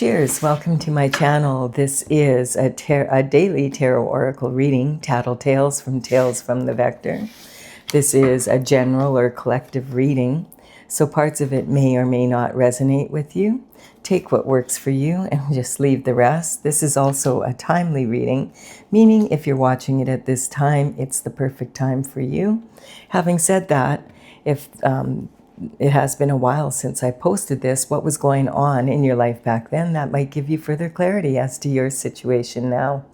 Cheers, welcome to my channel. This is a daily tarot oracle reading, Tattle Tales from the Vector. This is a general or collective reading, so parts of it may or may not resonate with you. Take what works for you and just leave the rest. This is also a timely reading, meaning if you're watching it at this time, it's the perfect time for you. Having said that, if it has been a while since I posted this, what was going on in your life back then, that might give you further clarity as to your situation now.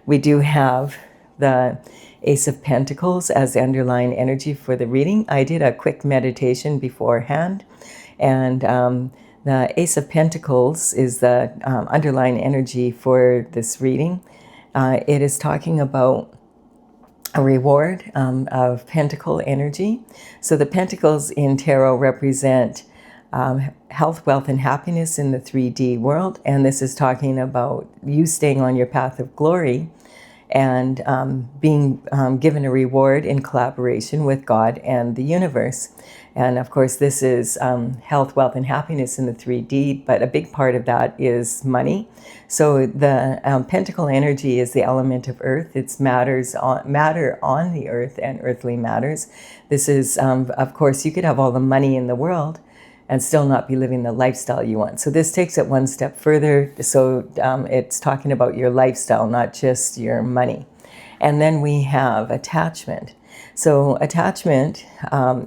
We do have the Ace of Pentacles as the underlying energy for the reading. I did a quick meditation beforehand, and the Ace of Pentacles is the underlying energy for this reading. It is talking about a reward of pentacle energy. So the pentacles in tarot represent health, wealth, and happiness in the 3D world. And this is talking about you staying on your path of glory and being given a reward in collaboration with God and the universe. And of course, this is health, wealth, and happiness in the 3D, but a big part of that is money. So the pentacle energy is the element of earth. It's matter on the earth and earthly matters. This is, of course, you could have all the money in the world and still not be living the lifestyle you want. So this takes it one step further. So it's talking about your lifestyle, not just your money. And then we have attachment. So attachment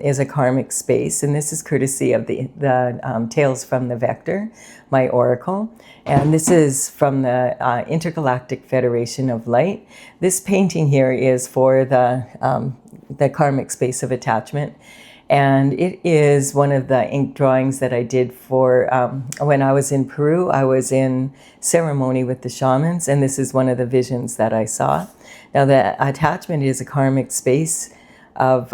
is a karmic space, and this is courtesy of the Tales from the Vector, my oracle. And this is from the Intergalactic Federation of Light. This painting here is for the karmic space of attachment. And it is one of the ink drawings that I did for when I was in Peru. I was in ceremony with the shamans, and this is one of the visions that I saw. Now, the attachment is a karmic space of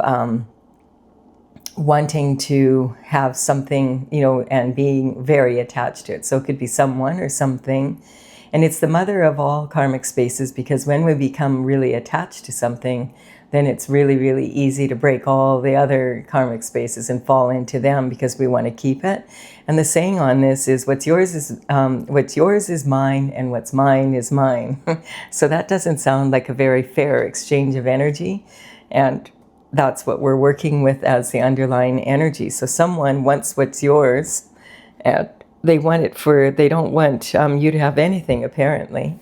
wanting to have something, and being very attached to it. So it could be someone or something. And it's the mother of all karmic spaces, because when we become really attached to something, then it's really, really easy to break all the other karmic spaces and fall into them because we want to keep it. And the saying on this is, what's yours is mine, and what's mine is mine. So that doesn't sound like a very fair exchange of energy. And that's what we're working with as the underlying energy. So someone wants what's yours, and they don't want you to have anything, apparently.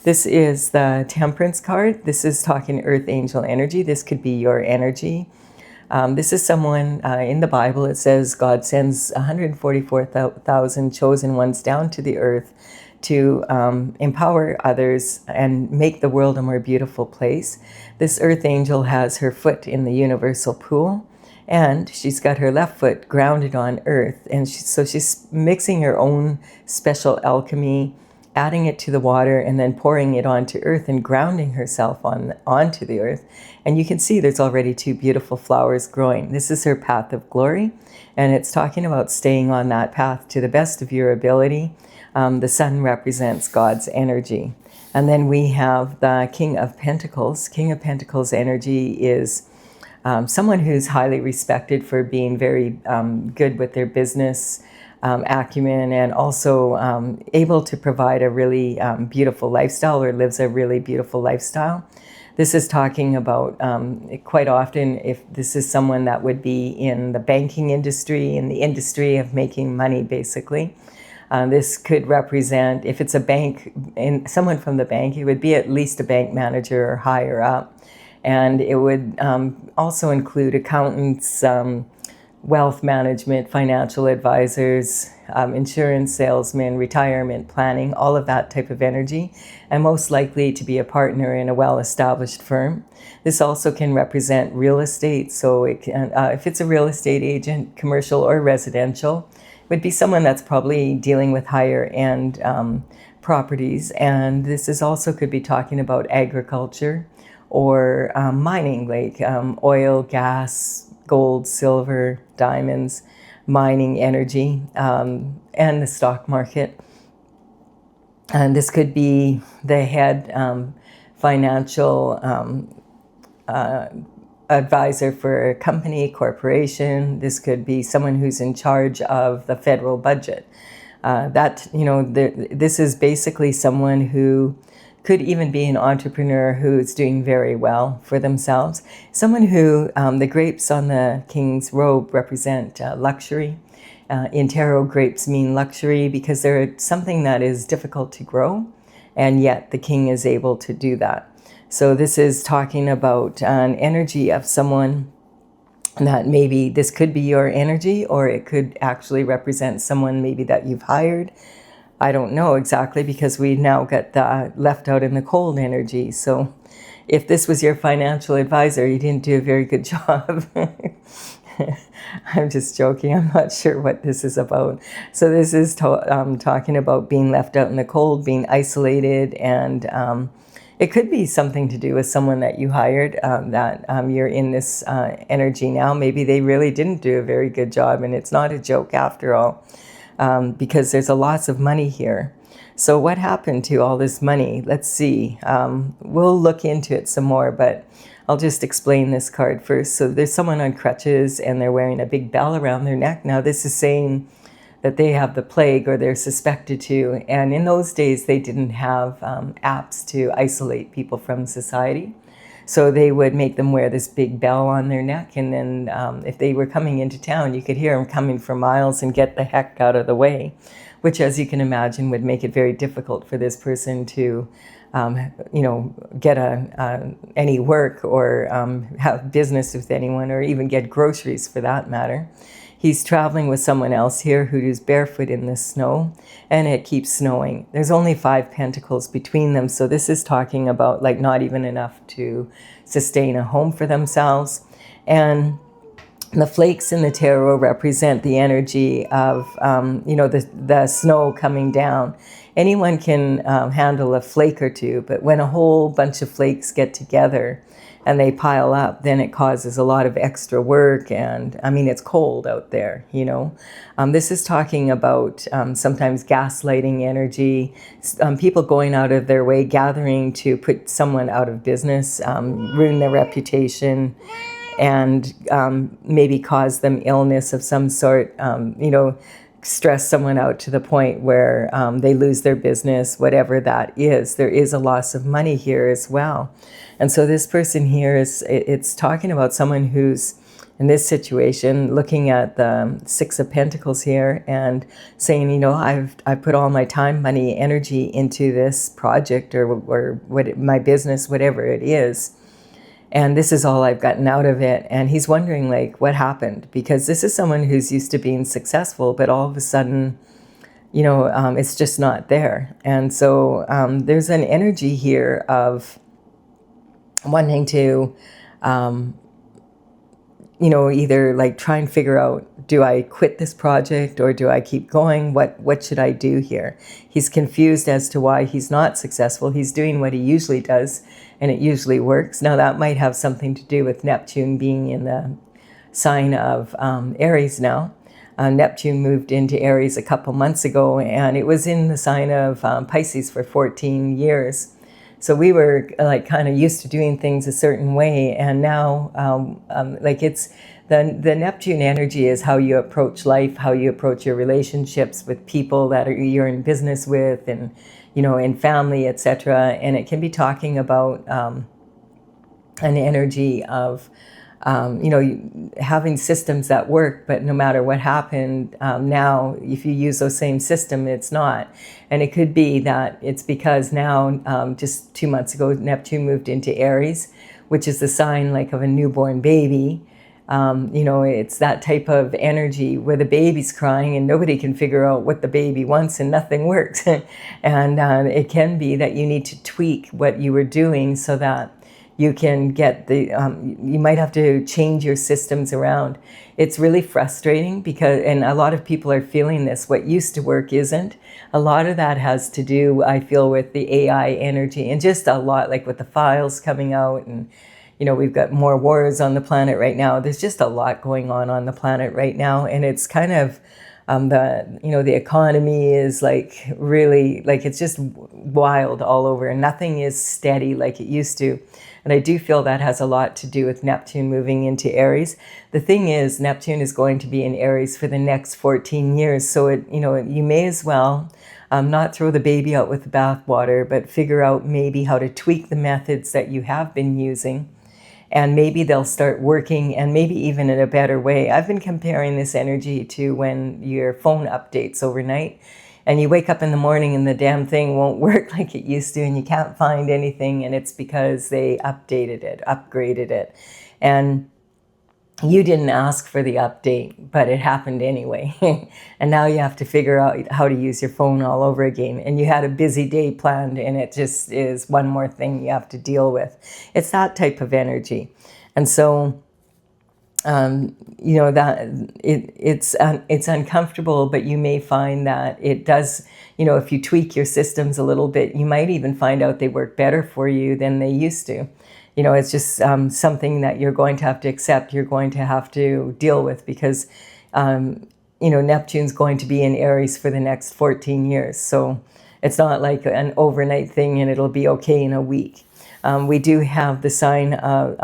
This is the Temperance card. This is talking Earth Angel energy. This could be your energy. This is someone, in the Bible, it says God sends 144,000 chosen ones down to the earth to empower others and make the world a more beautiful place. This Earth Angel has her foot in the universal pool, and she's got her left foot grounded on earth. And so she's mixing her own special alchemy, adding it to the water, and then pouring it onto earth and grounding herself onto the earth. And you can see there's already two beautiful flowers growing. This is her path of glory, and it's talking about staying on that path to the best of your ability. The sun represents God's energy. And then we have the King of Pentacles. King of Pentacles energy is someone who's highly respected for being very good with their business acumen, and also able to provide a really beautiful lifestyle, or lives a really beautiful lifestyle. This is talking about, quite often, if this is someone that would be in the banking industry, in the industry of making money, basically. This could represent, if it's a bank, someone from the bank, it would be at least a bank manager or higher up. And it would also include accountants, wealth management, financial advisors, insurance salesmen, retirement planning, all of that type of energy, and most likely to be a partner in a well-established firm. This also can represent real estate. So it can, if it's a real estate agent, commercial or residential, it would be someone that's probably dealing with higher end properties. And this is also could be talking about agriculture or mining, like oil, gas, gold, silver, diamonds, mining energy, and the stock market. And this could be the head financial advisor for a company, corporation. This could be someone who's in charge of the federal budget. That, this is basically someone who could even be an entrepreneur who's doing very well for themselves. Someone who, the grapes on the king's robe represent luxury. In tarot, grapes mean luxury because they're something that is difficult to grow, and yet the king is able to do that. So this is talking about an energy of someone that maybe this could be your energy, or it could actually represent someone maybe that you've hired. I don't know exactly, because we now get the left out in the cold energy. So if this was your financial advisor, you didn't do a very good job. I'm just joking. I'm not sure what this is about. So this is talking about being left out in the cold, being isolated, and it could be something to do with someone that you hired, that you're in this energy now. Maybe they really didn't do a very good job, and it's not a joke after all. Because there's lots of money here. So what happened to all this money? Let's see. We'll look into it some more, but I'll just explain this card first. So there's someone on crutches, and they're wearing a big bell around their neck. Now this is saying that they have the plague, or they're suspected to. And in those days, they didn't have apps to isolate people from society. So they would make them wear this big bell on their neck, and then if they were coming into town, you could hear them coming for miles and get the heck out of the way, which, as you can imagine, would make it very difficult for this person to, get any work, or have business with anyone, or even get groceries for that matter. He's traveling with someone else here who's barefoot in the snow, and it keeps snowing. There's only 5 pentacles between them, so this is talking about like not even enough to sustain a home for themselves. And the flakes in the tarot represent the energy of, the snow coming down. Anyone can handle a flake or two, but when a whole bunch of flakes get together and they pile up, then it causes a lot of extra work. And I mean, it's cold out there, This is talking about sometimes gaslighting energy, people going out of their way, gathering to put someone out of business, ruin their reputation, and maybe cause them illness of some sort, stress someone out to the point where they lose their business, whatever that is. There is a loss of money here as well. And so this person here it's talking about someone who's in this situation, looking at the 6 of Pentacles here and saying, I've put all my time, money, energy into this project, or my business, whatever it is. And this is all I've gotten out of it. And he's wondering, like, what happened? Because this is someone who's used to being successful, but all of a sudden, it's just not there. And so there's an energy here of wanting to, either like try and figure out, do I quit this project or do I keep going? What should I do here? He's confused as to why he's not successful. He's doing what he usually does, and it usually works. Now that might have something to do with Neptune being in the sign of Aries now. Neptune moved into Aries a couple months ago, and it was in the sign of Pisces for 14 years. So we were like kind of used to doing things a certain way, and now it's the Neptune energy is how you approach life, how you approach your relationships with people that you're in business with, and in family, etc. And it can be talking about an energy of having systems that work, but no matter what happened, now if you use those same system, it's not. And it could be that it's because now, just 2 months ago, Neptune moved into Aries, which is the sign like of a newborn baby. It's that type of energy where the baby's crying and nobody can figure out what the baby wants and nothing works. And it can be that you need to tweak what you were doing so that you can get you might have to change your systems around. It's really frustrating and a lot of people are feeling this. What used to work isn't. A lot of that has to do, I feel, with the AI energy, and just a lot like with the files coming out, and we've got more wars on the planet right now. There's just a lot going on the planet right now, and it's kind of the economy is like really, like it's just wild all over, and nothing is steady like it used to. And I do feel that has a lot to do with Neptune moving into Aries. The thing is, Neptune is going to be in Aries for the next 14 years. So you may as well not throw the baby out with the bathwater, but figure out maybe how to tweak the methods that you have been using. And maybe they'll start working, and maybe even in a better way. I've been comparing this energy to when your phone updates overnight and you wake up in the morning and the damn thing won't work like it used to, and you can't find anything, and it's because they updated it, upgraded it. And you didn't ask for the update, but it happened anyway. And now you have to figure out how to use your phone all over again. And you had a busy day planned, and it just is one more thing you have to deal with. It's that type of energy. And so, that it's uncomfortable, but you may find that it does, if you tweak your systems a little bit, you might even find out they work better for you than they used to. It's just something that you're going to have to accept, you're going to have to deal with, because, Neptune's going to be in Aries for the next 14 years. So it's not like an overnight thing and it'll be okay in a week. We do have the sign of,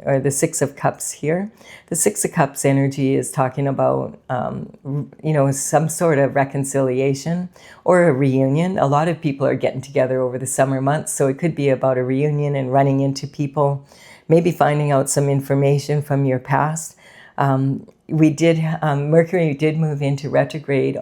or the Six of Cups here. The Six of Cups energy is talking about, some sort of reconciliation or a reunion. A lot of people are getting together over the summer months, so it could be about a reunion and running into people, maybe finding out some information from your past. Mercury did move into retrograde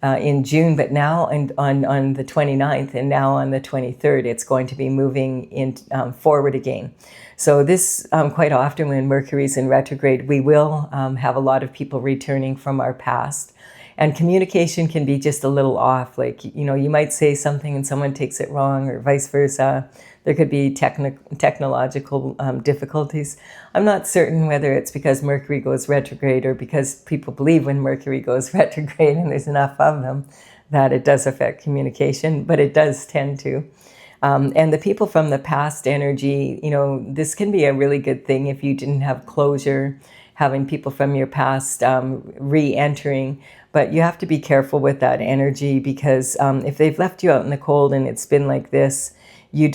in June, but now on the 29th, and now on the 23rd, it's going to be moving in forward again. So this, quite often when Mercury's in retrograde, we will have a lot of people returning from our past. And communication can be just a little off. Like, you might say something and someone takes it wrong, or vice versa. There could be technological difficulties. I'm not certain whether it's because Mercury goes retrograde or because people believe when Mercury goes retrograde, and there's enough of them, that it does affect communication, but it does tend to. And the people from the past energy, this can be a really good thing if you didn't have closure, having people from your past re-entering. But you have to be careful with that energy, because if they've left you out in the cold and it's been like this, you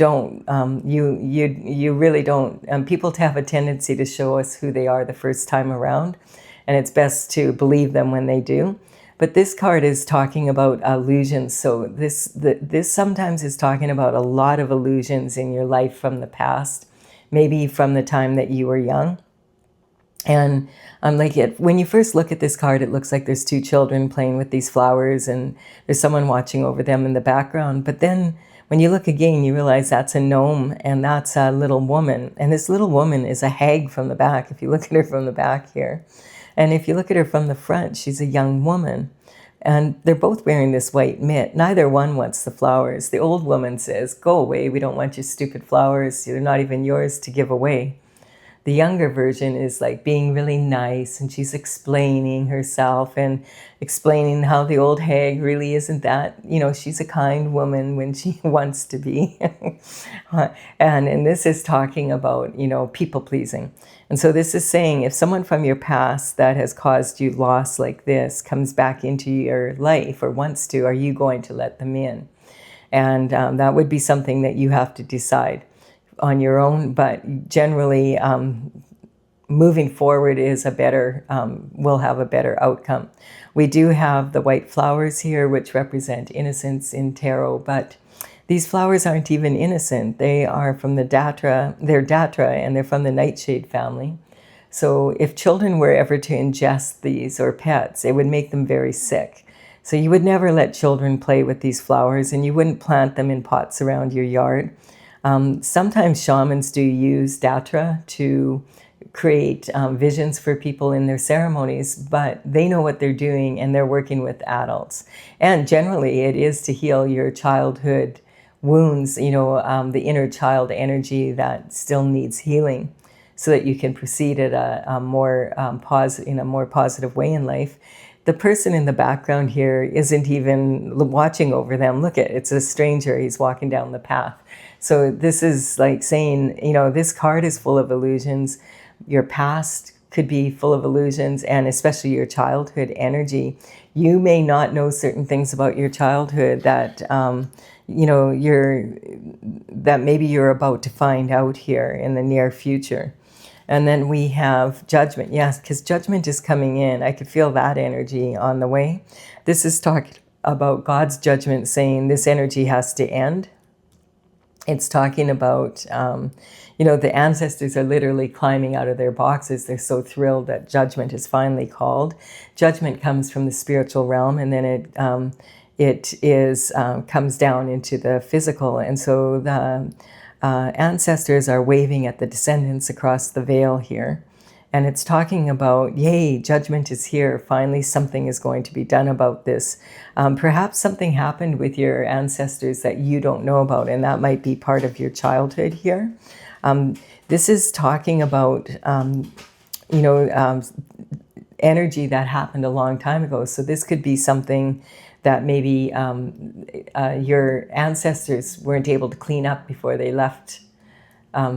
really don't. People have a tendency to show us who they are the first time around, and it's best to believe them when they do. But this card is talking about illusions. So this sometimes is talking about a lot of illusions in your life from the past, maybe from the time that you were young. And when you first look at this card, it looks like there's two children playing with these flowers, and there's someone watching over them in the background. But then when you look again, you realize that's a gnome, and that's a little woman. And this little woman is a hag from the back, if you look at her from the back here. And if you look at her from the front, she's a young woman. And they're both wearing this white mitt. Neither one wants the flowers. The old woman says, "Go away, we don't want your stupid flowers. They're not even yours to give away." The younger version is like being really nice, and she's explaining herself and explaining how the old hag really isn't that, she's a kind woman when she wants to be. and this is talking about, people pleasing. And so this is saying, if someone from your past that has caused you loss like this comes back into your life or wants to, are you going to let them in? And that would be something that you have to decide on your own, but generally moving forward is will have a better outcome. We do have the white flowers here, which represent innocence in tarot, but these flowers aren't even innocent. They are from they're Datra, and they're from the nightshade family. So if children were ever to ingest these, or pets, it would make them very sick. So you would never let children play with these flowers, and you wouldn't plant them in pots around your yard. Sometimes shamans do use Datra to create visions for people in their ceremonies, but they know what they're doing, and they're working with adults. And generally it is to heal your childhood wounds, the inner child energy that still needs healing, so that you can proceed at a more positive way in life. The person in the background here isn't even watching over them. Look it's a stranger. He's walking down the path. So this is like saying, this card is full of illusions. Your past could be full of illusions, and especially your childhood energy. You may not know certain things about your childhood that that maybe you're about to find out here in the near future. And then we have judgment. Yes, because judgment is coming in. I could feel that energy on the way. This is talking about God's judgment, saying this energy has to end. It's talking about, the ancestors are literally climbing out of their boxes. They're so thrilled that judgment is finally called. Judgment comes from the spiritual realm, and then it comes down into the physical. And so the ancestors are waving at the descendants across the veil here. And it's talking about, yay, judgment is here. Finally, something is going to be done about this. Perhaps something happened with your ancestors that you don't know about, and that might be part of your childhood here. This is talking about, energy that happened a long time ago. So this could be something that maybe your ancestors weren't able to clean up before they left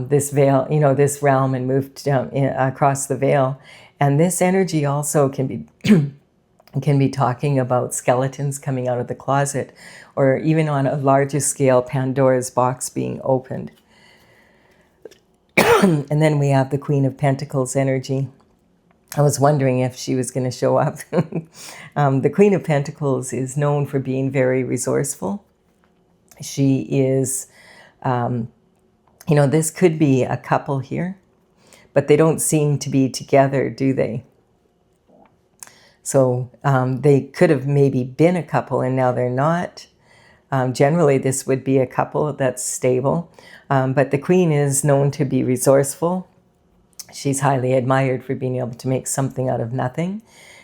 this veil, this realm, and moved down across the veil. And this energy also can be talking about skeletons coming out of the closet, or even on a larger scale, Pandora's box being opened. And then we have the Queen of Pentacles energy. I was wondering if she was going to show up. The Queen of Pentacles is known for being very resourceful. She is, this could be a couple here, but they don't seem to be together, do they? So they could have maybe been a couple and now they're not. Generally, this would be a couple that's stable. But the Queen is known to be resourceful. She's highly admired for being able to make something out of nothing.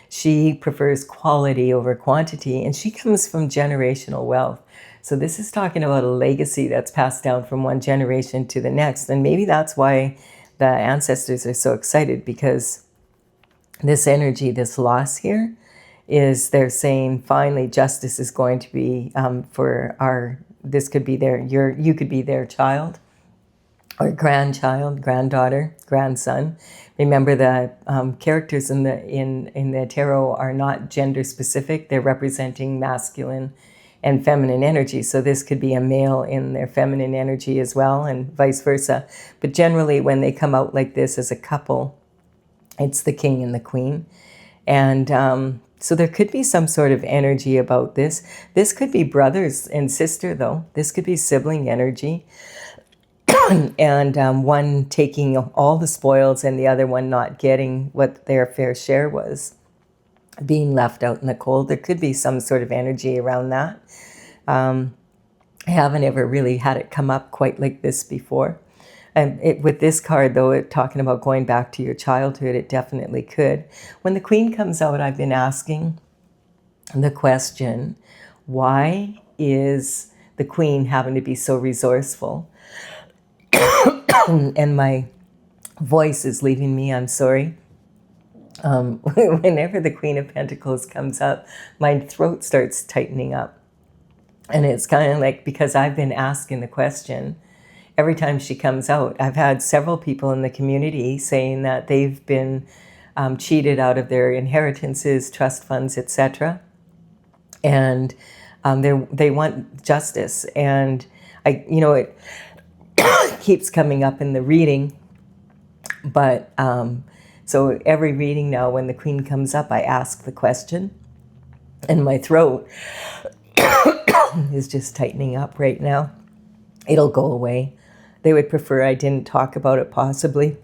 She prefers quality over quantity, and she comes from generational wealth. So this is talking about a legacy that's passed down from one generation to the next. And maybe that's why the ancestors are so excited, because this energy, this loss here, is they're saying finally justice is going to be this could be you could be their child, or grandchild, granddaughter, grandson. Remember that characters in the tarot are not gender specific. They're representing masculine and feminine energy. So this could be a male in their feminine energy as well, and vice versa. But generally, when they come out like this as a couple, it's the king and the queen. And so there could be some sort of energy about this. This could be brothers and sister, though. This could be sibling energy. And one taking all the spoils and the other one not getting what their fair share was, being left out in the cold. There could be some sort of energy around that. I haven't ever really had it come up quite like this before. And with this card, though, talking about going back to your childhood, it definitely could. When the Queen comes out, I've been asking the question, why is the Queen having to be so resourceful? And my voice is leaving me, I'm sorry. Whenever the Queen of Pentacles comes up, my throat starts tightening up. And it's kind of like, because I've been asking the question every time she comes out. I've had several people in the community saying that they've been cheated out of their inheritances, trust funds, etc. And they want justice. And it keeps coming up in the reading. But so every reading now, when the Queen comes up, I ask the question, and my throat is just tightening up right now. It'll go away. They would prefer I didn't talk about it, possibly.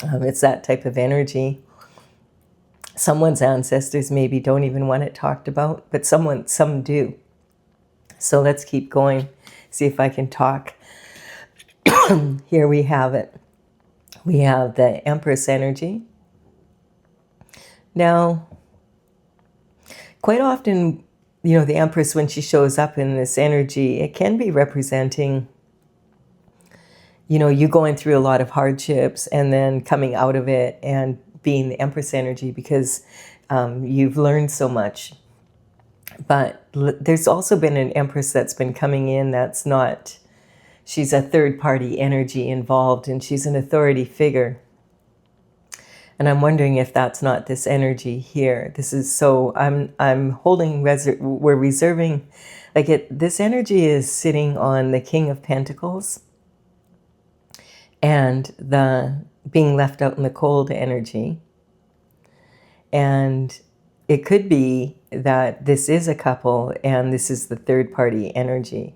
It's that type of energy. Someone's ancestors maybe don't even want it talked about, but some do. So let's keep going, see if I can talk. Here we have it. We have the Empress energy. Now, quite often, the Empress, when she shows up in this energy, it can be representing, you going through a lot of hardships and then coming out of it and being the Empress energy because you've learned so much. But there's also been an Empress that's been coming in that's not, she's a third party energy involved, and she's an authority figure. And I'm wondering if that's not this energy here. This is so I'm holding we're reserving, like this energy is sitting on the King of Pentacles and the being left out in the cold energy. And it could be that this is a couple and this is the third party energy.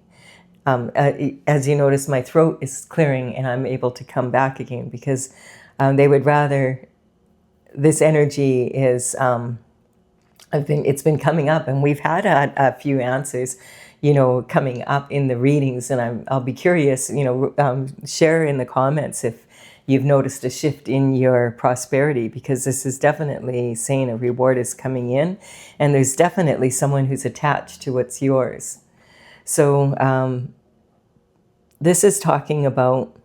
As you notice, my throat is clearing and I'm able to come back again because they would rather, this energy is, it's been coming up, and we've had a few answers, coming up in the readings, and I'll be curious, share in the comments if you've noticed a shift in your prosperity, because this is definitely saying a reward is coming in, and there's definitely someone who's attached to what's yours. So this is talking about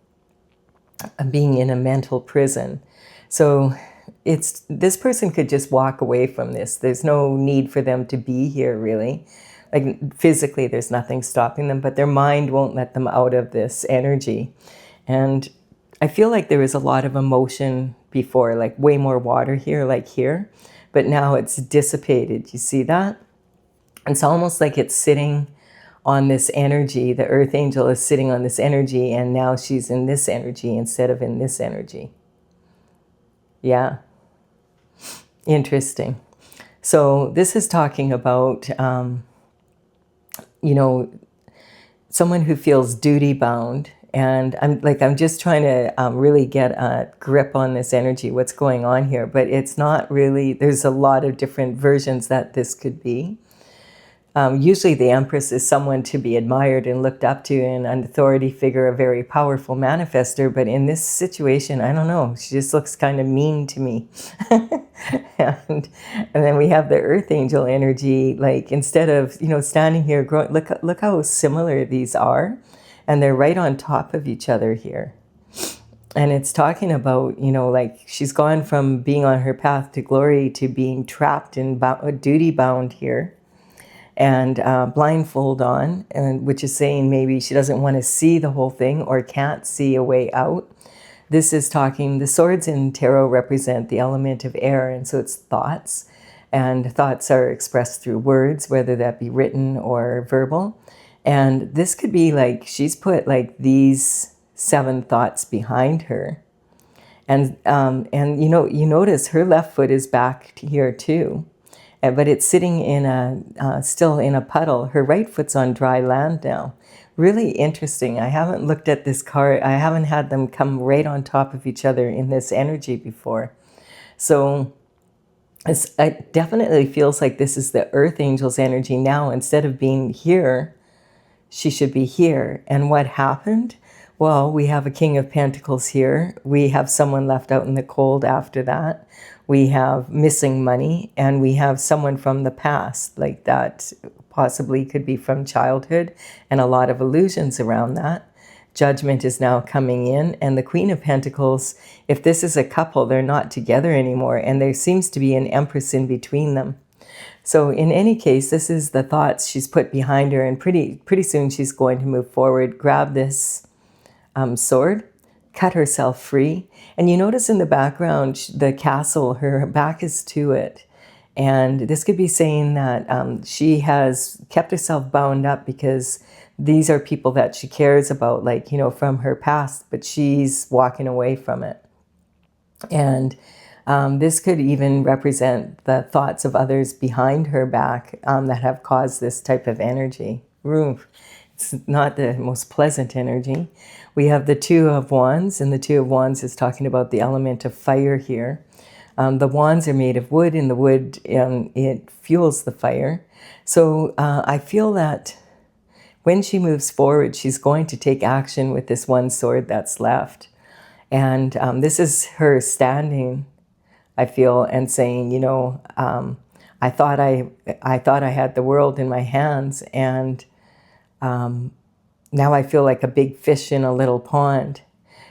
being in a mental prison. So this person could just walk away from this. There's no need for them to be here, really. Like physically, there's nothing stopping them, but their mind won't let them out of this energy. And I feel like there was a lot of emotion before, like way more water here, like here, but now it's dissipated. You see that? It's almost like it's sitting on this energy. The earth angel is sitting on this energy, and now she's in this energy instead of in this energy. Yeah. Interesting. So this is talking about, someone who feels duty bound. And I'm just trying to really get a grip on this energy, what's going on here. But it's not really, there's a lot of different versions that this could be. Usually the Empress is someone to be admired and looked up to, and an authority figure, a very powerful manifester. But in this situation, I don't know, she just looks kind of mean to me. and then we have the Earth Angel energy, like instead of, standing here, growing, look how similar these are. And they're right on top of each other here. And it's talking about, like she's gone from being on her path to glory to being trapped and duty bound here. And blindfold on, and which is saying maybe she doesn't want to see the whole thing or can't see a way out. This is talking, the swords in tarot represent the element of air, and so it's thoughts. And thoughts are expressed through words, whether that be written or verbal. And this could be like she's put like these 7 thoughts behind her. And you notice her left foot is back here too. But it's sitting in still in a puddle. Her right foot's on dry land now. Really interesting. I haven't looked at this card. I haven't had them come right on top of each other in this energy before. So it definitely feels like this is the Earth Angel's energy now. Instead of being here, she should be here. And what happened? Well, we have a King of Pentacles here. We have someone left out in the cold after that. We have missing money, and we have someone from the past, like that possibly could be from childhood, and a lot of illusions around that. Judgment is now coming in, and the Queen of Pentacles, if this is a couple, they're not together anymore, and there seems to be an Empress in between them. So in any case, this is the thoughts she's put behind her, and pretty soon she's going to move forward, grab this sword, cut herself free. And you notice in the background, the castle, her back is to it. And this could be saying that she has kept herself bound up because these are people that she cares about, like, from her past, but she's walking away from it. And this could even represent the thoughts of others behind her back that have caused this type of energy. It's not the most pleasant energy. We have the Two of Wands, and the Two of Wands is talking about the element of fire here. The wands are made of wood, and the wood, it fuels the fire. So I feel that when she moves forward, she's going to take action with this one sword that's left. And this is her standing, I feel, and saying, I thought I had the world in my hands, and now I feel like a big fish in a little pond.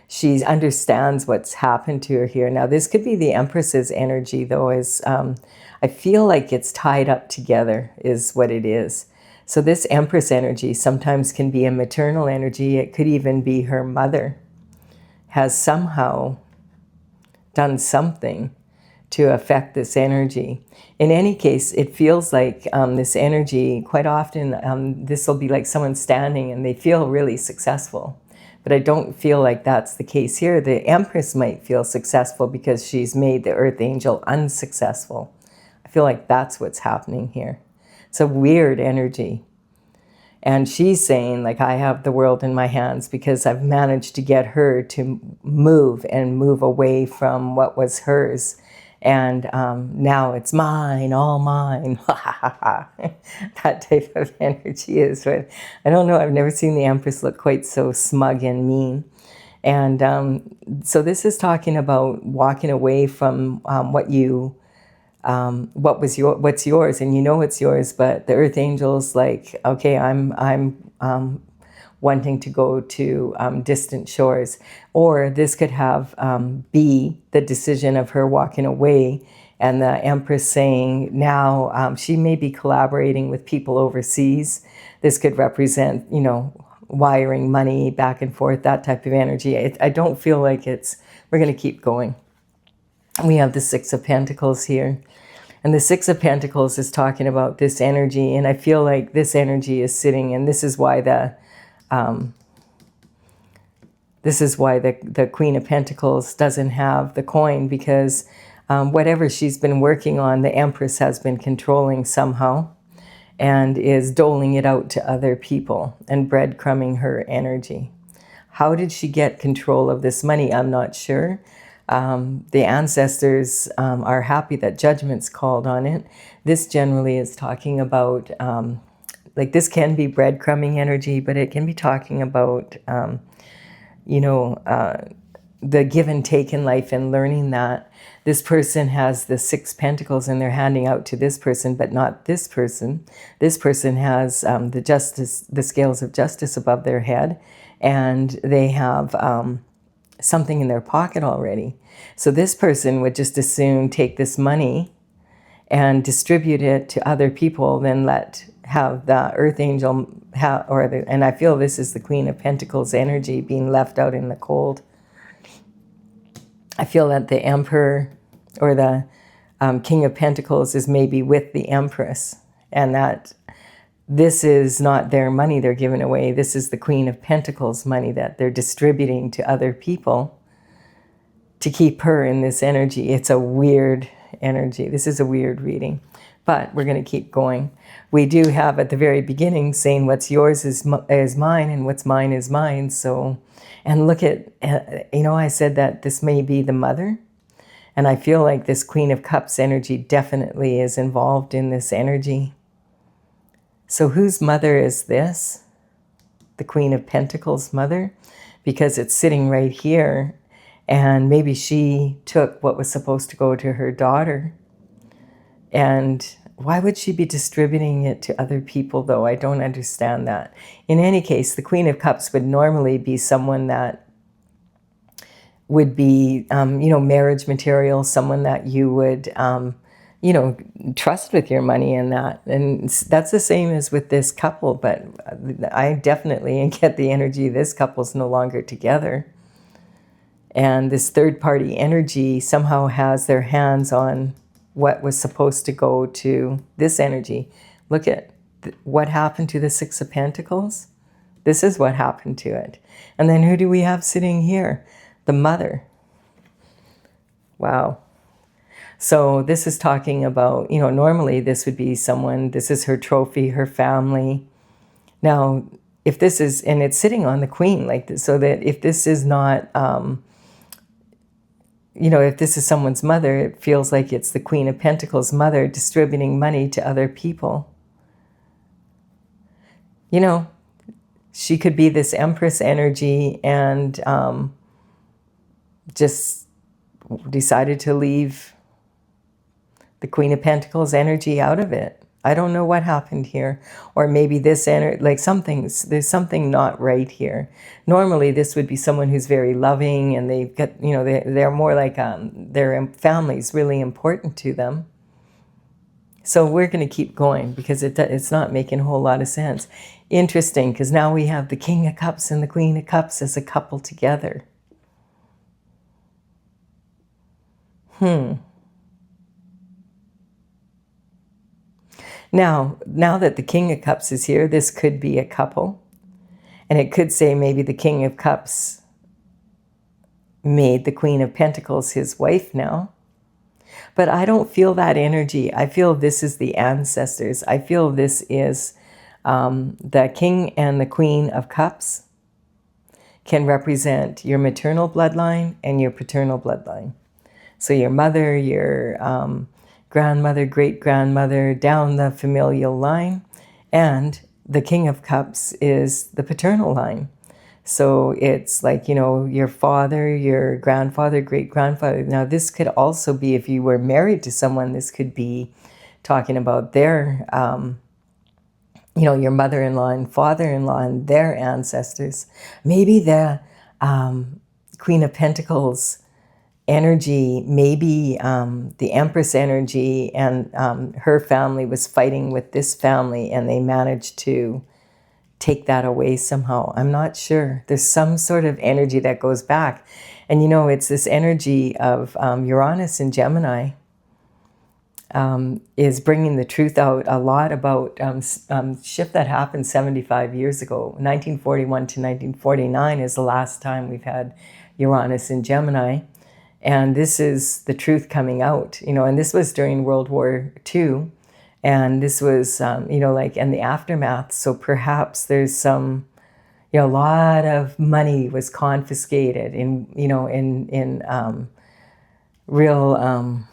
She understands what's happened to her here. Now, this could be the Empress's energy, though, is I feel like it's tied up together is what it is. So this Empress energy sometimes can be a maternal energy. It could even be her mother has somehow done something to affect this energy. In any case, it feels like this energy, quite often, this will be like someone standing and they feel really successful. But I don't feel like that's the case here. The Empress might feel successful because she's made the Earth Angel unsuccessful. I feel like that's what's happening here. It's a weird energy. And she's saying, like, I have the world in my hands because I've managed to get her to move and move away from what was hers. And now it's mine, all mine. That type of energy is what, I don't know, I've never seen the Empress look quite so smug and mean. And so this is talking about walking away from what's yours, and you know it's yours, but the Earth Angel's like, okay, I'm wanting to go to distant shores. Or this could have be the decision of her walking away, and the Empress saying now she may be collaborating with people overseas. This could represent, you know, wiring money back and forth, that type of energy. I don't feel like we're going to keep going. We have the Six of Pentacles here. And the Six of Pentacles is talking about this energy. And I feel like this energy is sitting, and this is why the Queen of Pentacles doesn't have the coin, because whatever she's been working on, the Empress has been controlling somehow and is doling it out to other people and breadcrumbing her energy. How did she get control of this money? I'm not sure. The ancestors are happy that judgment's called on it. This generally is talking about, like, this can be breadcrumbing energy, but it can be talking about, the give and take in life, and learning that this person has the Six Pentacles and they're handing out to this person, but not this person. This person has the scales of justice above their head, and they have something in their pocket already. So this person would just as soon take this money and distribute it to other people than have the Earth Angel and I feel this is the Queen of Pentacles energy being left out in the cold. I feel that the Emperor or the King of Pentacles is maybe with the Empress, and that this is not their money they're giving away. This is the Queen of Pentacles money that they're distributing to other people to keep her in this energy. It's a weird energy. This is a weird reading, but we're going to keep going. We do have at the very beginning saying what's yours is mine, and what's mine is mine. So, and look at, I said that this may be the mother, and I feel like this Queen of Cups energy definitely is involved in this energy. So whose mother is this? The Queen of Pentacles mother? Because it's sitting right here, and maybe she took what was supposed to go to her daughter. And why would she be distributing it to other people, though? I don't understand that. In any case, the Queen of Cups would normally be someone that would be, marriage material, someone that you would, trust with your money and that. And that's the same as with this couple, but I definitely get the energy this couple's no longer together. And this third party energy somehow has their hands on what was supposed to go to this energy. Look at what happened to the Six of Pentacles. This is what happened to it. And then who do we have sitting here? The mother. Wow. So this is talking about, normally this would be someone, this is her trophy, her family. Now, if this is, and it's sitting on the Queen, like this, so that if this is not, if this is someone's mother, it feels like it's the Queen of Pentacles mother distributing money to other people. She could be this Empress energy and just decided to leave the Queen of Pentacles energy out of it. I don't know what happened here. Or maybe this energy, like there's something not right here. Normally this would be someone who's very loving, and they've got, they're more like their family's really important to them. So we're going to keep going because it's not making a whole lot of sense. Interesting, because now we have the King of Cups and the Queen of Cups as a couple together. Now that the King of Cups is here, this could be a couple. And it could say maybe the King of Cups made the Queen of Pentacles his wife now. But I don't feel that energy. I feel this is the ancestors. I feel this is the King and the Queen of Cups can represent your maternal bloodline and your paternal bloodline. So your mother, your grandmother, great-grandmother, down the familial line. And the King of Cups is the paternal line. So it's like, your father, your grandfather, great-grandfather. Now, this could also be, if you were married to someone, this could be talking about their, your mother-in-law and father-in-law and their ancestors. Maybe the Queen of Pentacles energy, maybe the Empress energy, and her family was fighting with this family, and they managed to take that away somehow. I'm not sure. There's some sort of energy that goes back. And it's this energy of Uranus and Gemini is bringing the truth out a lot about shift that happened 75 years ago. 1941 to 1949 is the last time we've had Uranus and Gemini. And this is the truth coming out, and this was during World War II. And this was, and the aftermath. So perhaps there's some, a lot of money was confiscated in real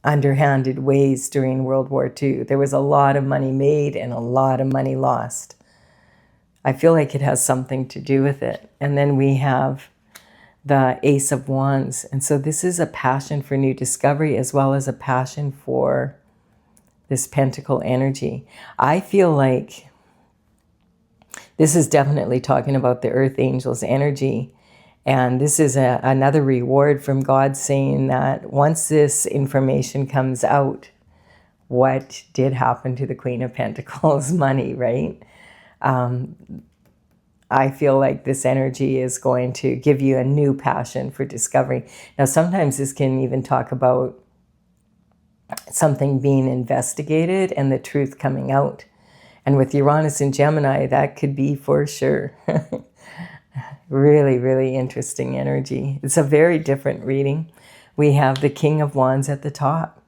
underhanded ways during World War II. There was a lot of money made and a lot of money lost. I feel like it has something to do with it. And then we have the Ace of Wands. And so this is a passion for new discovery as well as a passion for this pentacle energy. I feel like this is definitely talking about the earth angels energy. And this is another reward from God saying that once this information comes out, what did happen to the Queen of Pentacles money, right? I feel like this energy is going to give you a new passion for discovery. Now, sometimes this can even talk about something being investigated and the truth coming out. And with Uranus and Gemini, that could be for sure. Really, really interesting energy. It's a very different reading. We have the King of Wands at the top.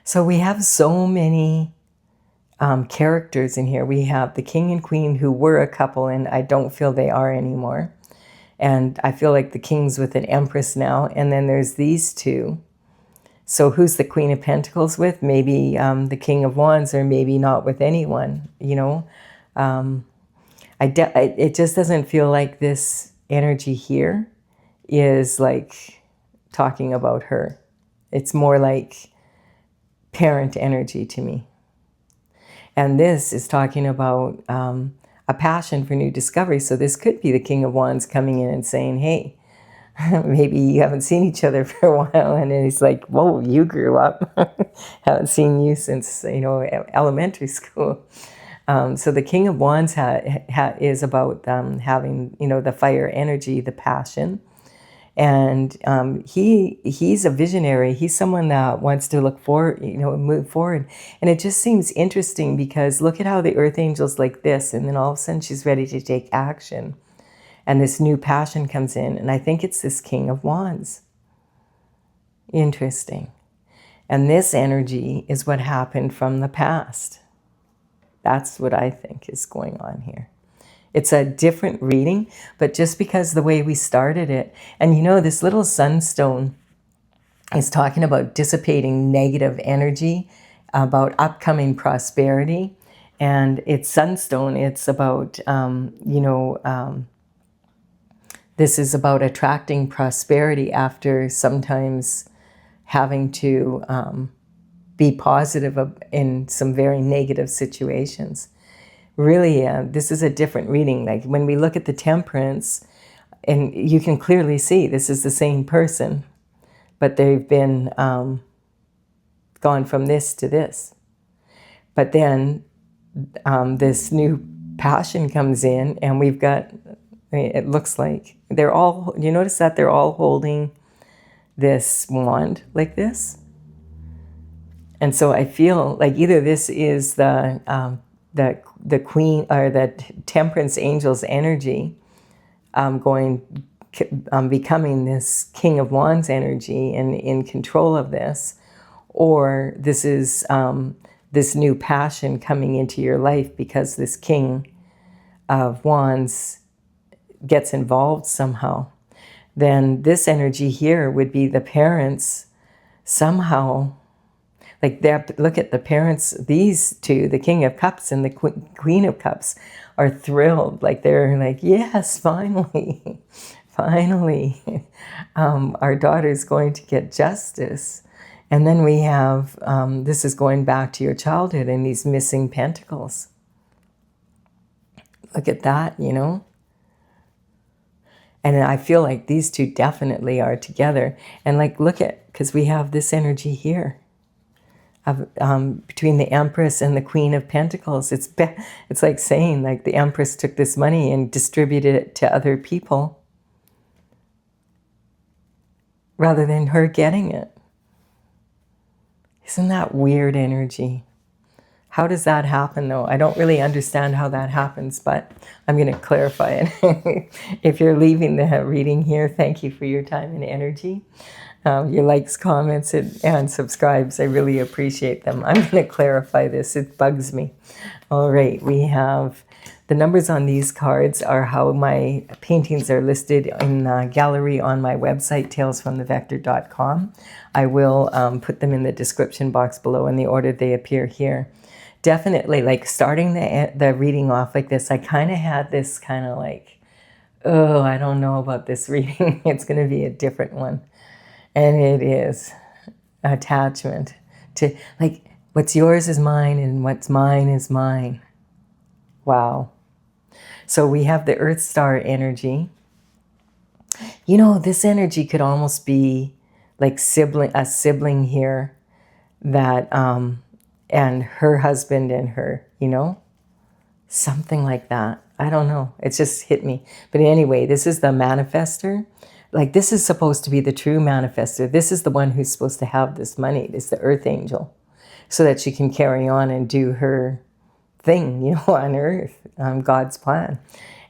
So we have so many characters in here. We have the King and Queen who were a couple, and I don't feel they are anymore. And I feel like the King's with an Empress now. And then there's these two. So who's the Queen of Pentacles with? Maybe the King of Wands, or maybe not with anyone, it just doesn't feel like this energy here is like talking about her. It's more like parent energy to me. And this is talking about a passion for new discovery. So this could be the King of Wands coming in and saying, hey, maybe you haven't seen each other for a while. And he's like, whoa, you grew up. Haven't seen you since, elementary school. So the King of Wands is about having, the fire energy, the passion. And he's a visionary. He's someone that wants to look forward, move forward. And it just seems interesting because look at how the earth angel's like this. And then all of a sudden she's ready to take action. And this new passion comes in. And I think it's this King of Wands. Interesting. And this energy is what happened from the past. That's what I think is going on here. It's a different reading, but just because the way we started it, and this little sunstone is talking about dissipating negative energy, about upcoming prosperity, and it's sunstone. It's about, this is about attracting prosperity after sometimes having to be positive in some very negative situations. Really, this is a different reading. Like when we look at the Temperance, and you can clearly see this is the same person, but they've been gone from this to this. But then this new passion comes in, and we've got, it looks like they're all, you notice that they're all holding this wand like this. And so I feel like either this is the queen or the temperance angel's energy becoming this king of wands energy and in control of this, or this is this new passion coming into your life because this king of wands gets involved somehow. Then this energy here would be the parents somehow, like look at the parents, these two, the King of Cups and the Queen of Cups, are thrilled. Like they're like, yes, finally, finally, our daughter's going to get justice. And then we have, this is going back to your childhood and these missing pentacles. Look at that, you know? And I feel like these two definitely are together. And like, look at, because we have this energy here of between the Empress and the Queen of Pentacles. It's like saying like the Empress took this money and distributed it to other people rather than her getting it. Isn't that weird energy? How does that happen, though? I don't really understand how that happens, but I'm going to clarify it. If you're leaving the reading here, thank you for your time and energy. Your likes, comments, and subscribes, I really appreciate them. I'm going to clarify this. It bugs me. All right, we have the numbers on these cards are how my paintings are listed in the gallery on my website, talesfromthevector.com. I will put them in the description box below in the order they appear here. Definitely, like starting the reading off like this, I kind of had this kind of like, oh, I don't know about this reading. It's going to be a different one. And it is attachment to, like, what's yours is mine and what's mine is mine. Wow. So we have the Earth Star energy. You know, this energy could almost be like a sibling here that, and her husband and her, you know, something like that. I don't know. It's just hit me. But anyway, this is the manifester. Like this is supposed to be the true manifester. This is the one who's supposed to have this money. It's the Earth Angel, so that she can carry on and do her thing, you know, on Earth, God's plan.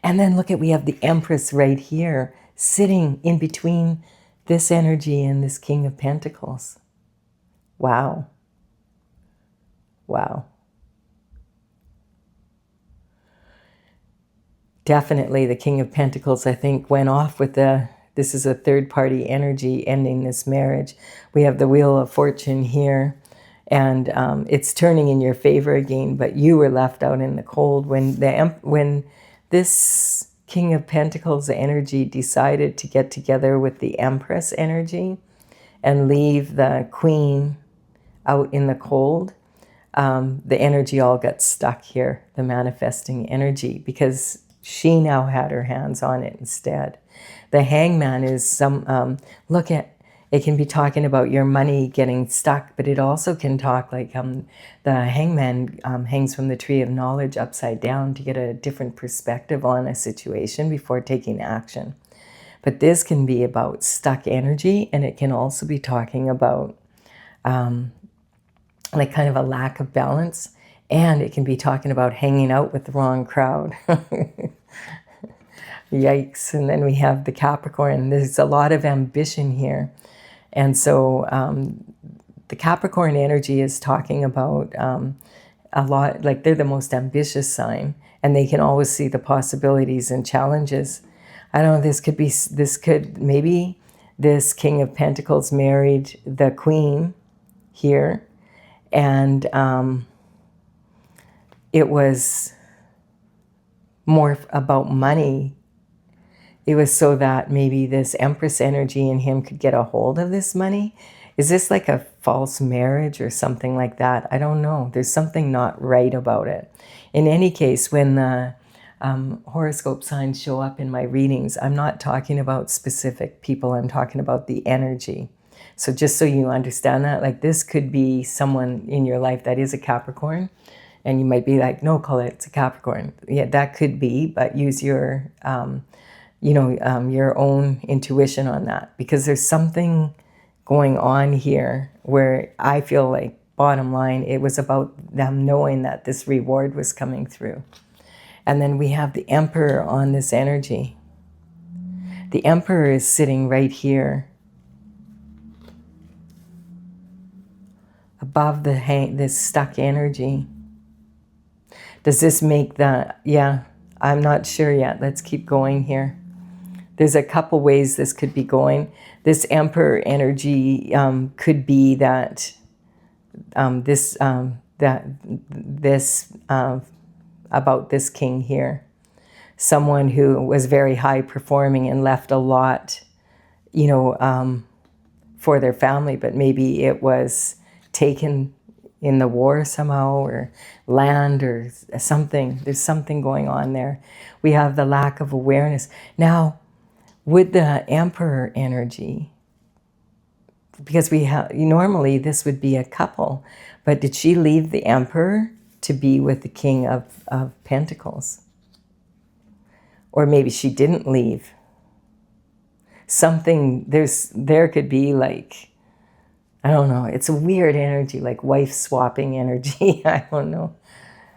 And then look at, we have the Empress right here, sitting in between this energy and this King of Pentacles. Wow. Wow. Definitely the King of Pentacles, I think, went off with this is a third-party energy ending this marriage. We have the Wheel of Fortune here, and it's turning in your favor again, but you were left out in the cold when this King of Pentacles energy decided to get together with the Empress energy and leave the Queen out in the cold. The energy all got stuck here, the manifesting energy, because she now had her hands on it instead. The Hangman is look at, it can be talking about your money getting stuck, but it also can talk like the Hangman hangs from the tree of knowledge upside down to get a different perspective on a situation before taking action. But this can be about stuck energy, and it can also be talking about like kind of a lack of balance, and it can be talking about hanging out with the wrong crowd. Yikes. And then we have the Capricorn. There's a lot of ambition here. And so the Capricorn energy is talking about a lot, like they're the most ambitious sign, and they can always see the possibilities and challenges. I don't know, maybe this King of Pentacles married the Queen here, and it was more about money. It was so that maybe this Empress energy in him could get a hold of this money. Is this like a false marriage or something like that? I don't know. There's something not right about it. In any case, when the horoscope signs show up in my readings, I'm not talking about specific people. I'm talking about the energy. So just so you understand that, like this could be someone in your life that is a Capricorn, and you might be like, no, Colette, it's a Capricorn. Yeah, that could be, but use your, your own intuition on that, because there's something going on here, where I feel like, bottom line, it was about them knowing that this reward was coming through. And then we have the Emperor on this energy. The Emperor is sitting right here above this stuck energy. Does this make that? Yeah, I'm not sure yet. Let's keep going here. There's a couple ways this could be going. This Emperor energy could be that about this king here. Someone who was very high performing and left a lot, for their family, but maybe it was taken in the war somehow, or land or something. There's something going on there. We have the lack of awareness. Now, with the Emperor energy, because we have, normally this would be a couple, but did she leave the Emperor to be with the King of Pentacles? Or maybe she didn't leave. Something, there could be like, I don't know, it's a weird energy, like wife swapping energy. I don't know.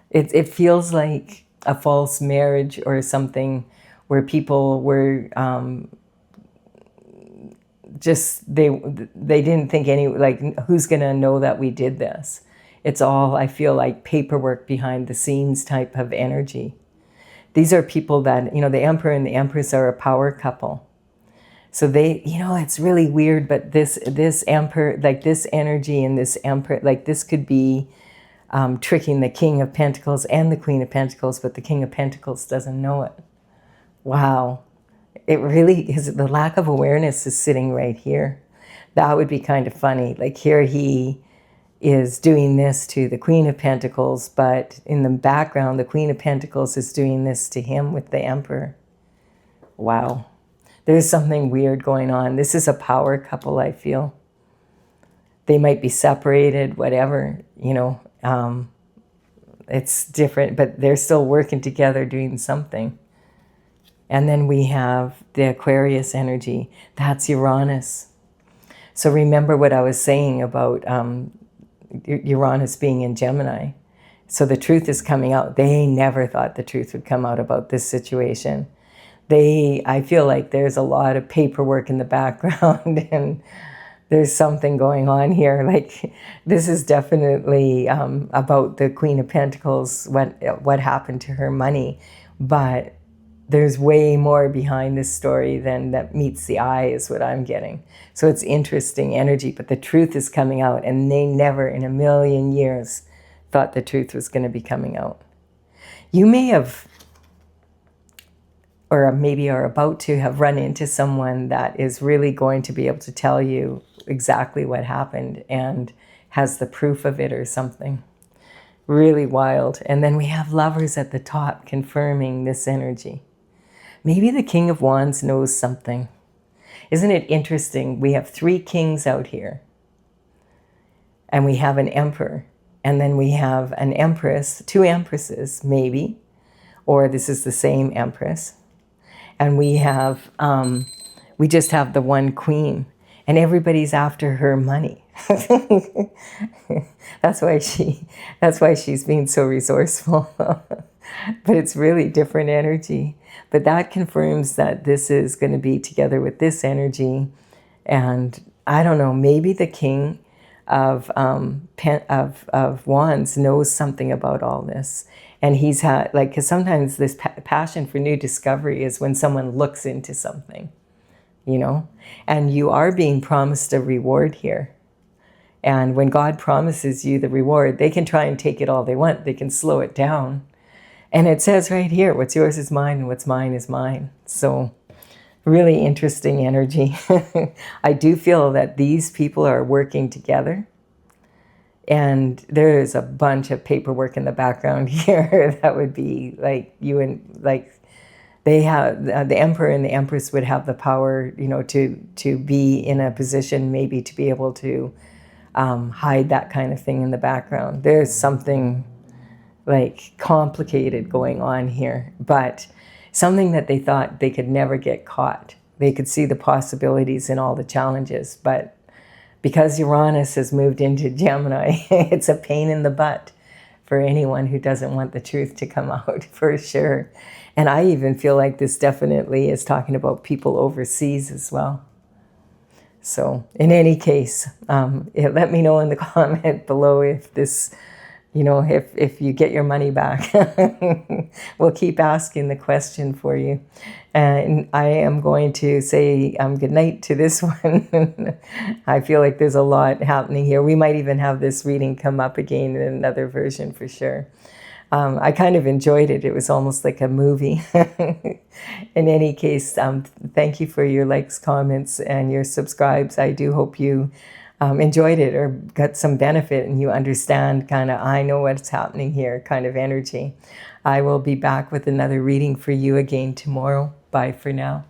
It feels like a false marriage or something, where people were they didn't think who's gonna know that we did this? It's all, I feel like, paperwork behind the scenes type of energy. These are people that, the Emperor and the Empress are a power couple. So they, it's really weird, but this Emperor, like this energy and this Emperor, like this could be tricking the King of Pentacles and the Queen of Pentacles, but the King of Pentacles doesn't know it. Wow. It really is, the lack of awareness is sitting right here. That would be kind of funny. Like here he is doing this to the Queen of Pentacles, but in the background, the Queen of Pentacles is doing this to him with the Emperor. Wow. There's something weird going on. This is a power couple, I feel. They might be separated, whatever, it's different, but they're still working together doing something. And then we have the Aquarius energy. That's Uranus. So remember what I was saying about Uranus being in Gemini. So the truth is coming out. They never thought the truth would come out about this situation. I feel like there's a lot of paperwork in the background and there's something going on here. Like this is definitely about the Queen of Pentacles, what happened to her money. But there's way more behind this story than that meets the eye, is what I'm getting. So it's interesting energy, but the truth is coming out, and they never in a million years thought the truth was going to be coming out. You may have, or maybe are about to have, run into someone that is really going to be able to tell you exactly what happened and has the proof of it or something. Really wild. And then we have Lovers at the top confirming this energy. Maybe the King of Wands knows something. Isn't it interesting? We have 3 kings out here. And we have an Emperor. And then we have an Empress, 2 Empresses, maybe. Or this is the same Empress. And we have, we just have the one Queen. And everybody's after her money. That's why she's being so resourceful. But it's really different energy. But that confirms that this is going to be together with this energy. And I don't know, maybe the King of Wands knows something about all this. And he's had, like, because sometimes this passion for new discovery is when someone looks into something, and you are being promised a reward here. And when God promises you the reward, they can try and take it all they want. They can slow it down. And it says right here, what's yours is mine and what's mine is mine. So really interesting energy. I do feel that these people are working together. And there is a bunch of paperwork in the background here that would be like they have, the Emperor and the Empress would have the power, to be in a position maybe to be able to hide that kind of thing in the background. There's something like complicated going on here, but something that they thought they could never get caught. They could see the possibilities in all the challenges, but because Uranus has moved into Gemini, it's a pain in the butt for anyone who doesn't want the truth to come out, for sure. And I even feel like this definitely is talking about people overseas as well. So in any case, let me know in the comment below if this, if you get your money back. We'll keep asking the question for you. And I am going to say good night to this one. I feel like there's a lot happening here. We might even have this reading come up again in another version for sure. I kind of enjoyed it. It was almost like a movie. In any case, thank you for your likes, comments, and your subscribes. I do hope you enjoyed it or got some benefit and you understand kind of, I know what's happening here kind of energy. I will be back with another reading for you again tomorrow. Bye for now.